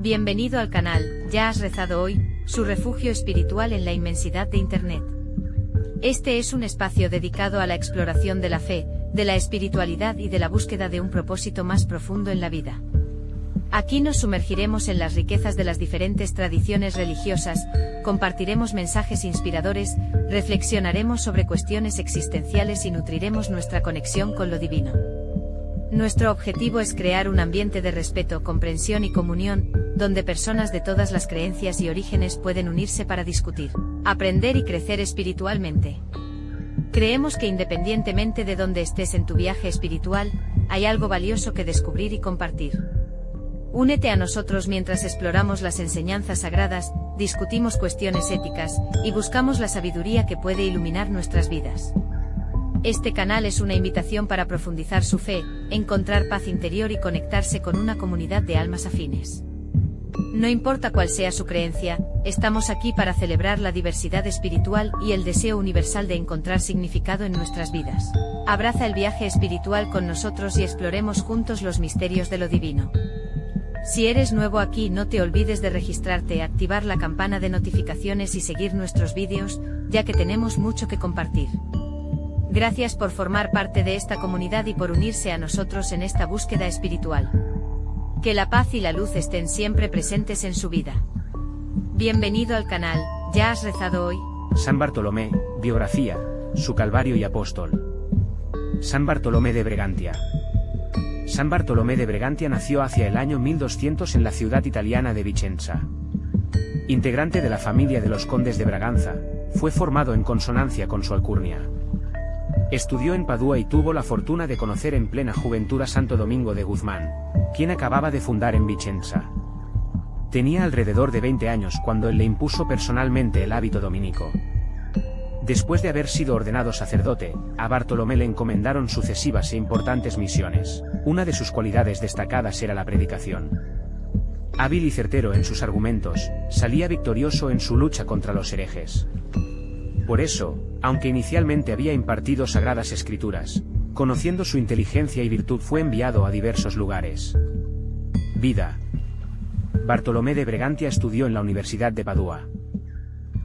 Bienvenido al canal, ¿ya has rezado hoy? Su refugio espiritual en la inmensidad de Internet. Este es un espacio dedicado a la exploración de la fe, de la espiritualidad y de la búsqueda de un propósito más profundo en la vida. Aquí nos sumergiremos en las riquezas de las diferentes tradiciones religiosas, compartiremos mensajes inspiradores, reflexionaremos sobre cuestiones existenciales y nutriremos nuestra conexión con lo divino. Nuestro objetivo es crear un ambiente de respeto, comprensión y comunión, donde personas de todas las creencias y orígenes pueden unirse para discutir, aprender y crecer espiritualmente. Creemos que independientemente de dónde estés en tu viaje espiritual, hay algo valioso que descubrir y compartir. Únete a nosotros mientras exploramos las enseñanzas sagradas, discutimos cuestiones éticas, y buscamos la sabiduría que puede iluminar nuestras vidas. Este canal es una invitación para profundizar su fe, encontrar paz interior y conectarse con una comunidad de almas afines. No importa cuál sea su creencia, estamos aquí para celebrar la diversidad espiritual y el deseo universal de encontrar significado en nuestras vidas. Abraza el viaje espiritual con nosotros y exploremos juntos los misterios de lo divino. Si eres nuevo aquí, no te olvides de registrarte, activar la campana de notificaciones y seguir nuestros vídeos, ya que tenemos mucho que compartir. Gracias por formar parte de esta comunidad y por unirse a nosotros en esta búsqueda espiritual. Que la paz y la luz estén siempre presentes en su vida. Bienvenido al canal, ¿ya has rezado hoy? San Bartolomé, biografía, su Calvario y apóstol. San Bartolomé de Bregantia. San Bartolomé de Bregantia nació hacia el año 1200 en la ciudad italiana de Vicenza. Integrante de la familia de los condes de Braganza, fue formado en consonancia con su alcurnia. Estudió en Padua y tuvo la fortuna de conocer en plena juventud a Santo Domingo de Guzmán, quien acababa de fundar en Vicenza. Tenía alrededor de 20 años cuando él le impuso personalmente el hábito dominico. Después de haber sido ordenado sacerdote, a Bartolomé le encomendaron sucesivas e importantes misiones. Una de sus cualidades destacadas era la predicación. Hábil y certero en sus argumentos, salía victorioso en su lucha contra los herejes. Por eso, aunque inicialmente había impartido sagradas escrituras, conociendo su inteligencia y virtud fue enviado a diversos lugares. Vida. Bartolomé de Bregantia estudió en la Universidad de Padua.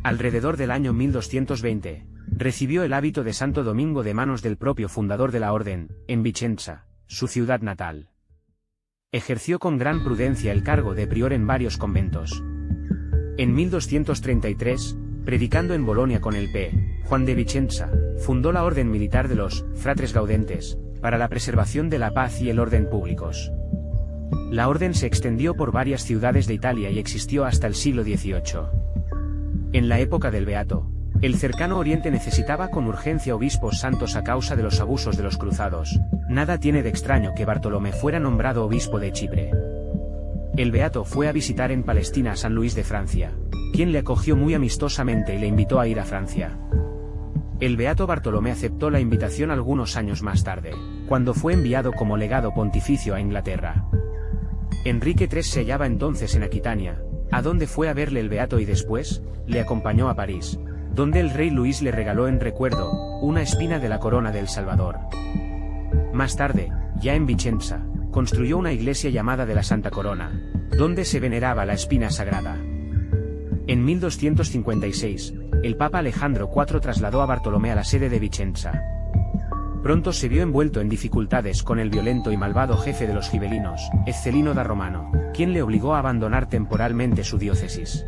Alrededor del año 1220, recibió el hábito de Santo Domingo de manos del propio fundador de la orden, en Vicenza, su ciudad natal. Ejerció con gran prudencia el cargo de prior en varios conventos. En 1233, predicando en Bolonia con el P. Juan de Vicenza, fundó la orden militar de los Fratres Gaudentes, para la preservación de la paz y el orden públicos. La orden se extendió por varias ciudades de Italia y existió hasta el siglo XVIII. En la época del Beato, el cercano Oriente necesitaba con urgencia obispos santos a causa de los abusos de los cruzados. Nada tiene de extraño que Bartolomé fuera nombrado obispo de Chipre. El Beato fue a visitar en Palestina a San Luis de Francia, quien le acogió muy amistosamente y le invitó a ir a Francia. El Beato Bartolomé aceptó la invitación algunos años más tarde, cuando fue enviado como legado pontificio a Inglaterra. Enrique III se hallaba entonces en Aquitania, a donde fue a verle el Beato y después, le acompañó a París, donde el rey Luis le regaló en recuerdo, una espina de la corona del Salvador. Más tarde, ya en Vicenza, construyó una iglesia llamada de la Santa Corona, donde se veneraba la espina sagrada. En 1256, el Papa Alejandro IV trasladó a Bartolomé a la sede de Vicenza. Pronto se vio envuelto en dificultades con el violento y malvado jefe de los gibelinos, Ezzelino da Romano, quien le obligó a abandonar temporalmente su diócesis.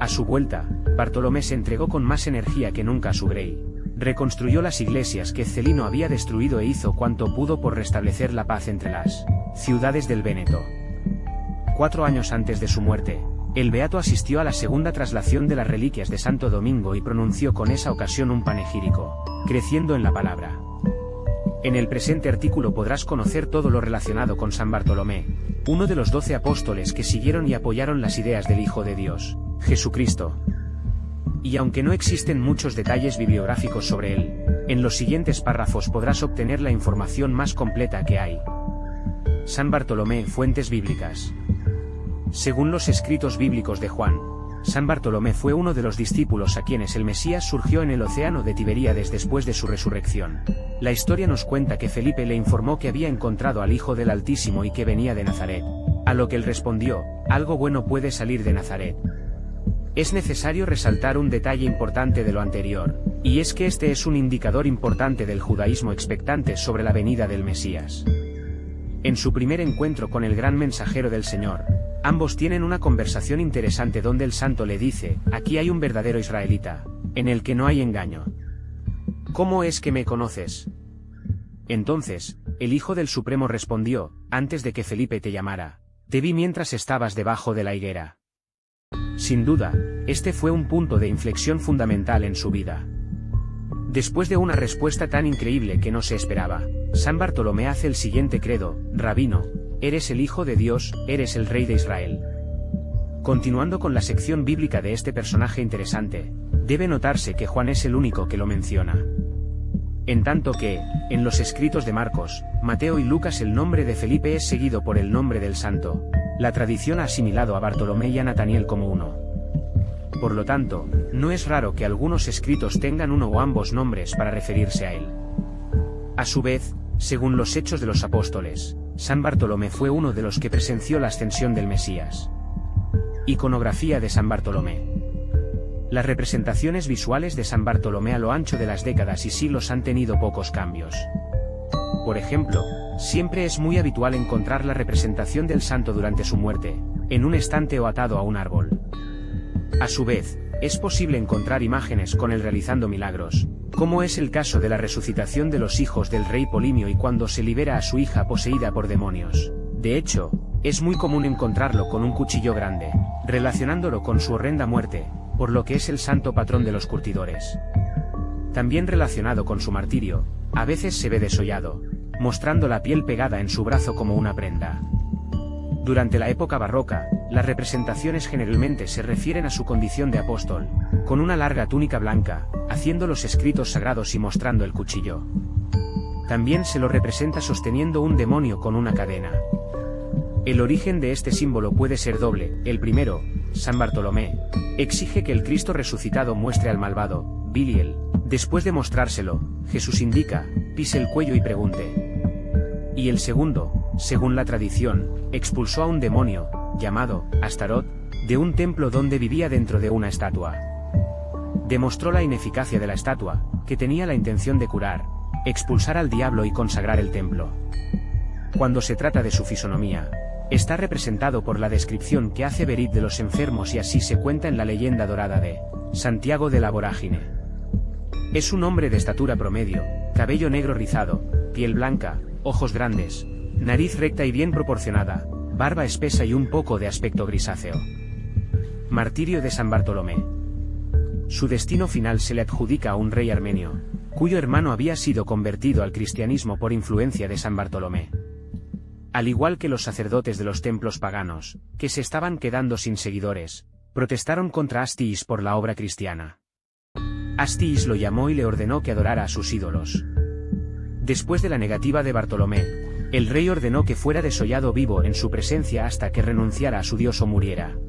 A su vuelta, Bartolomé se entregó con más energía que nunca a su grey. Reconstruyó las iglesias que Ezzelino había destruido e hizo cuanto pudo por restablecer la paz entre las ciudades del Véneto. 4 años antes de su muerte, el Beato asistió a la segunda traslación de las reliquias de Santo Domingo y pronunció con esa ocasión un panegírico, creciendo en la palabra. En el presente artículo podrás conocer todo lo relacionado con San Bartolomé, uno de los 12 apóstoles que siguieron y apoyaron las ideas del Hijo de Dios, Jesucristo. Y aunque no existen muchos detalles bibliográficos sobre él, en los siguientes párrafos podrás obtener la información más completa que hay. San Bartolomé, fuentes bíblicas. Según los escritos bíblicos de Juan, San Bartolomé fue uno de los discípulos a quienes el Mesías surgió en el océano de Tiberíades después de su resurrección. La historia nos cuenta que Felipe le informó que había encontrado al Hijo del Altísimo y que venía de Nazaret. A lo que él respondió: algo bueno puede salir de Nazaret. Es necesario resaltar un detalle importante de lo anterior, y es que este es un indicador importante del judaísmo expectante sobre la venida del Mesías. En su primer encuentro con el gran mensajero del Señor, ambos tienen una conversación interesante donde el santo le dice: aquí hay un verdadero israelita, en el que no hay engaño. ¿Cómo es que me conoces? Entonces, el Hijo del Supremo respondió: antes de que Felipe te llamara, te vi mientras estabas debajo de la higuera. Sin duda, este fue un punto de inflexión fundamental en su vida. Después de una respuesta tan increíble que no se esperaba, San Bartolomé hace el siguiente credo: Rabino, eres el Hijo de Dios, eres el Rey de Israel. Continuando con la sección bíblica de este personaje interesante, debe notarse que Juan es el único que lo menciona. En tanto que, en los escritos de Marcos, Mateo y Lucas el nombre de Felipe es seguido por el nombre del santo, la tradición ha asimilado a Bartolomé y a Nataniel como uno. Por lo tanto, no es raro que algunos escritos tengan uno o ambos nombres para referirse a él. A su vez, según los Hechos de los Apóstoles, San Bartolomé fue uno de los que presenció la ascensión del Mesías. Iconografía de San Bartolomé. Las representaciones visuales de San Bartolomé a lo ancho de las décadas y siglos han tenido pocos cambios. Por ejemplo, siempre es muy habitual encontrar la representación del santo durante su muerte, en un estante o atado a un árbol. A su vez, es posible encontrar imágenes con él realizando milagros, como es el caso de la resucitación de los hijos del rey Polimio y cuando se libera a su hija poseída por demonios. De hecho, es muy común encontrarlo con un cuchillo grande, relacionándolo con su horrenda muerte, por lo que es el santo patrón de los curtidores. También relacionado con su martirio, a veces se ve desollado, mostrando la piel pegada en su brazo como una prenda. Durante la época barroca, las representaciones generalmente se refieren a su condición de apóstol, con una larga túnica blanca, haciendo los escritos sagrados y mostrando el cuchillo. También se lo representa sosteniendo un demonio con una cadena. El origen de este símbolo puede ser doble. El primero, San Bartolomé, exige que el Cristo resucitado muestre al malvado, Biliel. Después de mostrárselo, Jesús indica: pise el cuello y pregunte. Y el segundo, según la tradición, expulsó a un demonio, llamado Astarot, de un templo donde vivía dentro de una estatua. Demostró la ineficacia de la estatua, que tenía la intención de curar, expulsar al diablo y consagrar el templo. Cuando se trata de su fisonomía, está representado por la descripción que hace Berit de los enfermos y así se cuenta en la leyenda dorada de Santiago de la Vorágine. Es un hombre de estatura promedio, cabello negro rizado, piel blanca, ojos grandes, nariz recta y bien proporcionada, barba espesa y un poco de aspecto grisáceo. Martirio de San Bartolomé. Su destino final se le adjudica a un rey armenio, cuyo hermano había sido convertido al cristianismo por influencia de San Bartolomé. Al igual que los sacerdotes de los templos paganos, que se estaban quedando sin seguidores, protestaron contra Astiis por la obra cristiana. Astiis lo llamó y le ordenó que adorara a sus ídolos. Después de la negativa de Bartolomé, el rey ordenó que fuera desollado vivo en su presencia hasta que renunciara a su dios o muriera.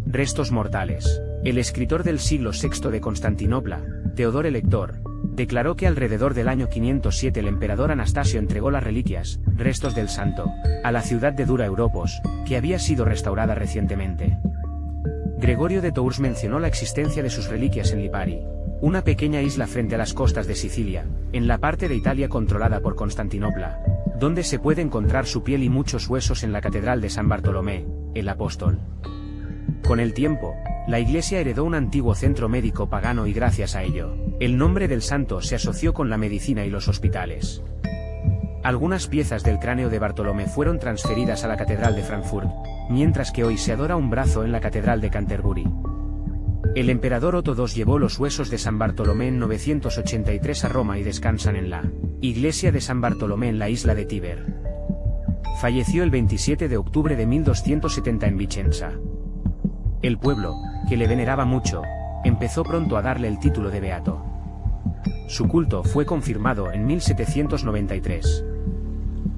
Restos mortales. El escritor del siglo VI de Constantinopla, Teodoro el Lector, declaró que alrededor del año 507 el emperador Anastasio entregó las reliquias, restos del santo, a la ciudad de Dura Europos, que había sido restaurada recientemente. Gregorio de Tours mencionó la existencia de sus reliquias en Lipari, una pequeña isla frente a las costas de Sicilia, en la parte de Italia controlada por Constantinopla, donde se puede encontrar su piel y muchos huesos en la Catedral de San Bartolomé, el Apóstol. Con el tiempo, la Iglesia heredó un antiguo centro médico pagano y gracias a ello, el nombre del santo se asoció con la medicina y los hospitales. Algunas piezas del cráneo de Bartolomé fueron transferidas a la Catedral de Frankfurt, mientras que hoy se adora un brazo en la Catedral de Canterbury. El emperador Otto II llevó los huesos de San Bartolomé en 983 a Roma y descansan en la Iglesia de San Bartolomé en la isla de Tíber. Falleció el 27 de octubre de 1270 en Vicenza. El pueblo, que le veneraba mucho, empezó pronto a darle el título de beato. Su culto fue confirmado en 1793.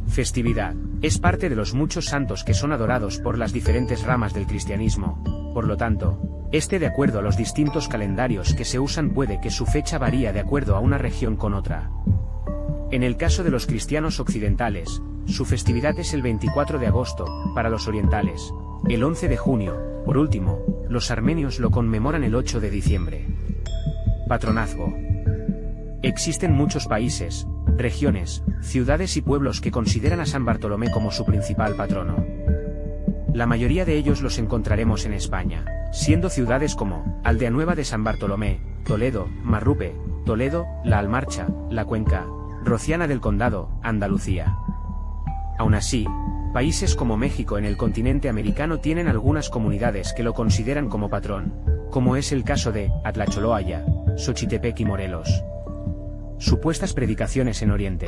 Festividad. Es parte de los muchos santos que son adorados por las diferentes ramas del cristianismo, por lo tanto, de acuerdo a los distintos calendarios que se usan puede que su fecha varía de acuerdo a una región con otra. En el caso de los cristianos occidentales, Su festividad es el 24 de agosto, para los orientales. El 11 de junio, por último, los armenios lo conmemoran el 8 de diciembre. Patronazgo. Existen muchos países, regiones, ciudades y pueblos que consideran a San Bartolomé como su principal patrono. La mayoría de ellos los encontraremos en España, siendo ciudades como Aldea Nueva de San Bartolomé, Toledo, Marrupe, Toledo, La Almarcha, La Cuenca, Rociana del Condado, Andalucía. Aún así, países como México en el continente americano tienen algunas comunidades que lo consideran como patrón, como es el caso de Atlacholoaya, Xochitepec y Morelos. Supuestas predicaciones en Oriente.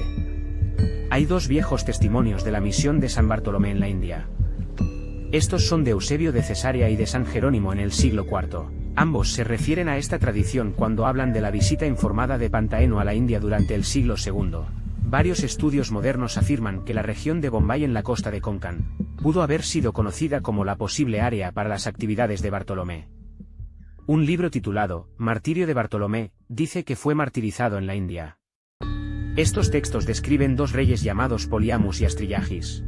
Hay dos viejos testimonios de la misión de San Bartolomé en la India. Estos son de Eusebio de Cesarea y de San Jerónimo en el siglo IV. Ambos se refieren a esta tradición cuando hablan de la visita informada de Pantaeno a la India durante el siglo II. Varios estudios modernos afirman que la región de Bombay en la costa de Konkan pudo haber sido conocida como la posible área para las actividades de Bartolomé. Un libro titulado Martirio de Bartolomé dice que fue martirizado en la India. Estos textos describen dos reyes llamados Poliamus y Astrillagis.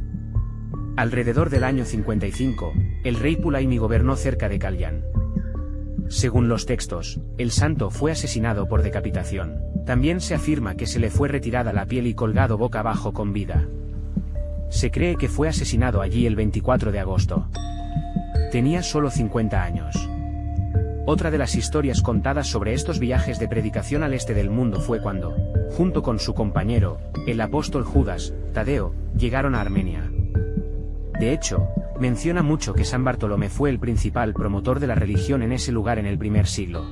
Alrededor del año 55, el rey Pulaimi gobernó cerca de Kalyan. Según los textos, el santo fue asesinado por decapitación. También se afirma que se le fue retirada la piel y colgado boca abajo con vida. Se cree que fue asesinado allí el 24 de agosto. Tenía solo 50 años. Otra de las historias contadas sobre estos viajes de predicación al este del mundo fue cuando, junto con su compañero, el apóstol Judas, Tadeo, llegaron a Armenia. De hecho, menciona mucho que San Bartolomé fue el principal promotor de la religión en ese lugar en el primer siglo.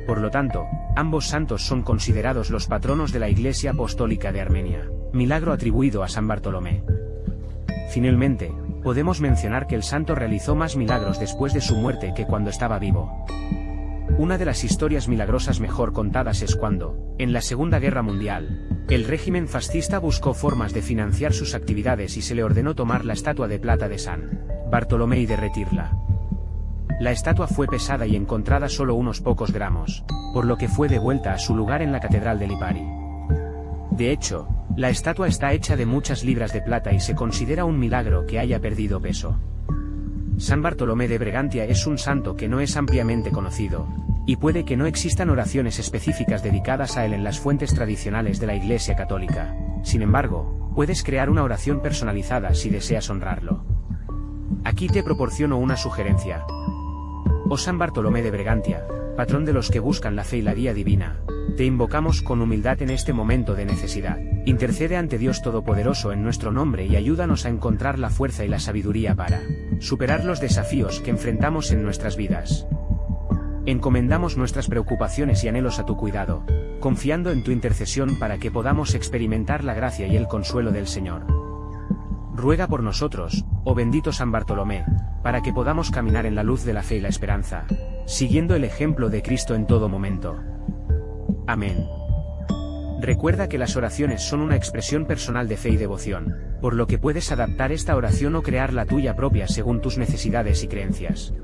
Por lo tanto, ambos santos son considerados los patronos de la Iglesia Apostólica de Armenia, milagro atribuido a San Bartolomé. Finalmente, podemos mencionar que el santo realizó más milagros después de su muerte que cuando estaba vivo. Una de las historias milagrosas mejor contadas es cuando, en la Segunda Guerra Mundial, el régimen fascista buscó formas de financiar sus actividades y se le ordenó tomar la estatua de plata de San Bartolomé y derretirla. La estatua fue pesada y encontrada solo unos pocos gramos, por lo que fue devuelta a su lugar en la Catedral de Lipari. De hecho, la estatua está hecha de muchas libras de plata y se considera un milagro que haya perdido peso. San Bartolomé de Bregantia es un santo que no es ampliamente conocido, y puede que no existan oraciones específicas dedicadas a él en las fuentes tradicionales de la Iglesia Católica. Sin embargo, puedes crear una oración personalizada si deseas honrarlo. Aquí te proporciono una sugerencia. Oh San Bartolomé de Bregantia, patrón de los que buscan la fe y la guía divina, te invocamos con humildad en este momento de necesidad. Intercede ante Dios Todopoderoso en nuestro nombre y ayúdanos a encontrar la fuerza y la sabiduría para superar los desafíos que enfrentamos en nuestras vidas. Encomendamos nuestras preocupaciones y anhelos a tu cuidado, confiando en tu intercesión para que podamos experimentar la gracia y el consuelo del Señor. Ruega por nosotros, oh bendito San Bartolomé, para que podamos caminar en la luz de la fe y la esperanza, siguiendo el ejemplo de Cristo en todo momento. Amén. Recuerda que las oraciones son una expresión personal de fe y devoción, por lo que puedes adaptar esta oración o crear la tuya propia según tus necesidades y creencias.